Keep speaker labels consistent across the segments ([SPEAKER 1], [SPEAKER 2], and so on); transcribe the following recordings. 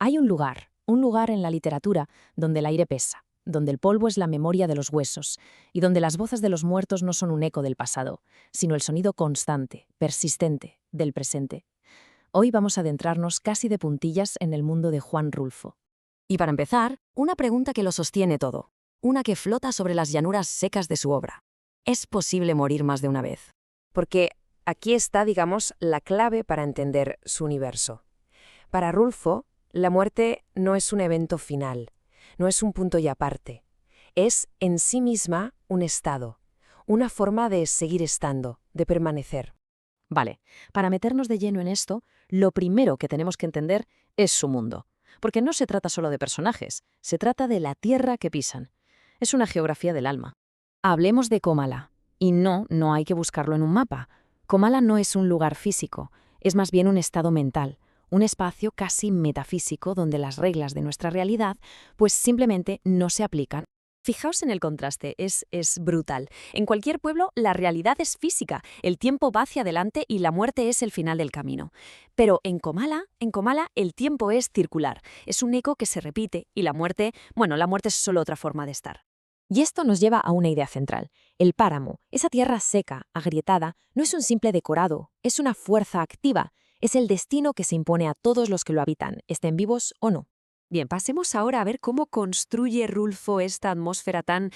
[SPEAKER 1] Hay un lugar en la literatura donde el aire pesa, donde el polvo es la memoria de los huesos y donde las voces de los muertos no son un eco del pasado, sino el sonido constante, persistente, del presente. Hoy vamos a adentrarnos casi de puntillas en el mundo de Juan Rulfo.
[SPEAKER 2] Y para empezar, una pregunta que lo sostiene todo, una que flota sobre las llanuras secas de su obra. ¿Es posible morir más de una vez?
[SPEAKER 3] Porque aquí está, digamos, la clave para entender su universo. Para Rulfo, la muerte no es un evento final, no es un punto y aparte. Es en sí misma un estado, una forma de seguir estando, de permanecer.
[SPEAKER 1] Vale, para meternos de lleno en esto, lo primero que tenemos que entender es su mundo. Porque no se trata solo de personajes, se trata de la tierra que pisan. Es una geografía del alma. Hablemos de Comala. Y no hay que buscarlo en un mapa. Comala no es un lugar físico, es más bien un estado mental, un espacio casi metafísico donde las reglas de nuestra realidad pues simplemente no se aplican. Fijaos en el contraste, es brutal. En cualquier pueblo la realidad es física, el tiempo va hacia adelante y la muerte es el final del camino. Pero en Comala el tiempo es circular, es un eco que se repite y la muerte es solo otra forma de estar. Y esto nos lleva a una idea central. El páramo, esa tierra seca, agrietada, no es un simple decorado, es una fuerza activa, es el destino que se impone a todos los que lo habitan, estén vivos o no. Bien, pasemos ahora a ver cómo construye Rulfo esta atmósfera tan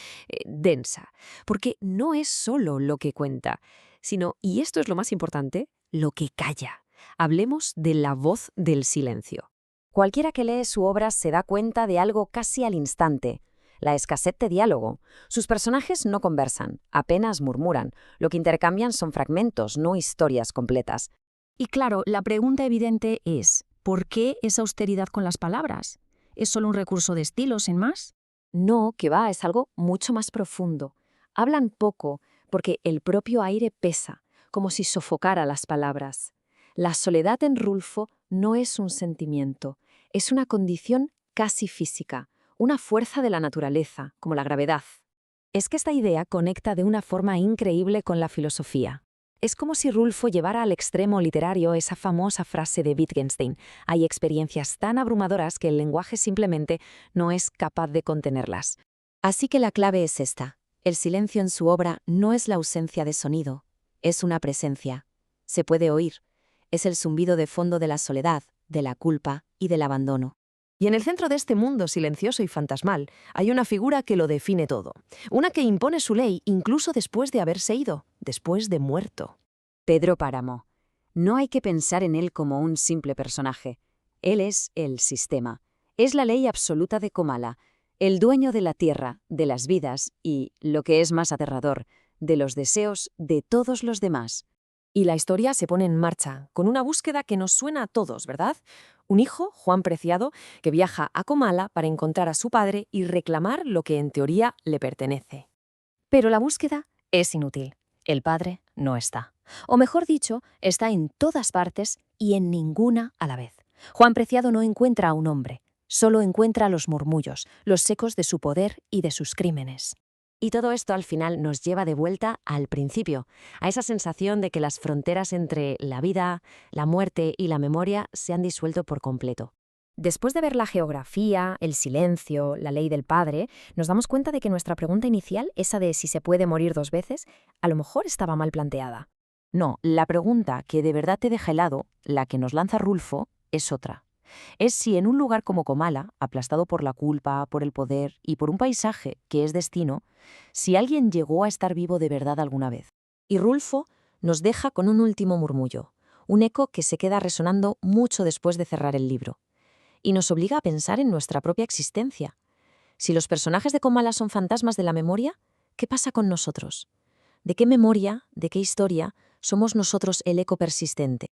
[SPEAKER 1] densa, porque no es solo lo que cuenta, sino, y esto es lo más importante, lo que calla. Hablemos de la voz del silencio.
[SPEAKER 2] Cualquiera que lee su obra se da cuenta de algo casi al instante. La escasez de diálogo. Sus personajes no conversan, apenas murmuran. Lo que intercambian son fragmentos, no historias completas.
[SPEAKER 4] Y claro, la pregunta evidente es, ¿por qué esa austeridad con las palabras? ¿Es solo un recurso de estilo, sin más?
[SPEAKER 1] No, que va, es algo mucho más profundo. Hablan poco porque el propio aire pesa, como si sofocara las palabras. La soledad en Rulfo no es un sentimiento, es una condición casi física, una fuerza de la naturaleza, como la gravedad. Es que esta idea conecta de una forma increíble con la filosofía. Es como si Rulfo llevara al extremo literario esa famosa frase de Wittgenstein: hay experiencias tan abrumadoras que el lenguaje simplemente no es capaz de contenerlas. Así que la clave es esta. El silencio en su obra no es la ausencia de sonido, es una presencia. Se puede oír. Es el zumbido de fondo de la soledad, de la culpa y del abandono.
[SPEAKER 3] Y en el centro de este mundo silencioso y fantasmal hay una figura que lo define todo, una que impone su ley incluso después de haberse ido, después de muerto.
[SPEAKER 2] Pedro Páramo. No hay que pensar en él como un simple personaje. Él es el sistema. Es la ley absoluta de Comala, el dueño de la tierra, de las vidas y, lo que es más aterrador, de los deseos de todos los demás.
[SPEAKER 3] Y la historia se pone en marcha, con una búsqueda que nos suena a todos, ¿verdad? Un hijo, Juan Preciado, que viaja a Comala para encontrar a su padre y reclamar lo que en teoría le pertenece.
[SPEAKER 1] Pero la búsqueda es inútil. El padre no está. O mejor dicho, está en todas partes y en ninguna a la vez. Juan Preciado no encuentra a un hombre, solo encuentra los murmullos, los ecos de su poder y de sus crímenes.
[SPEAKER 2] Y todo esto al final nos lleva de vuelta al principio, a esa sensación de que las fronteras entre la vida, la muerte y la memoria se han disuelto por completo.
[SPEAKER 1] Después de ver la geografía, el silencio, la ley del padre, nos damos cuenta de que nuestra pregunta inicial, esa de si se puede morir dos veces, a lo mejor estaba mal planteada.
[SPEAKER 2] No, la pregunta que de verdad te deja helado, la que nos lanza Rulfo, es otra. Es si en un lugar como Comala, aplastado por la culpa, por el poder y por un paisaje que es destino, si alguien llegó a estar vivo de verdad alguna vez.
[SPEAKER 1] Y Rulfo nos deja con un último murmullo, un eco que se queda resonando mucho después de cerrar el libro. Y nos obliga a pensar en nuestra propia existencia. Si los personajes de Comala son fantasmas de la memoria, ¿qué pasa con nosotros? ¿De qué memoria, de qué historia, somos nosotros el eco persistente?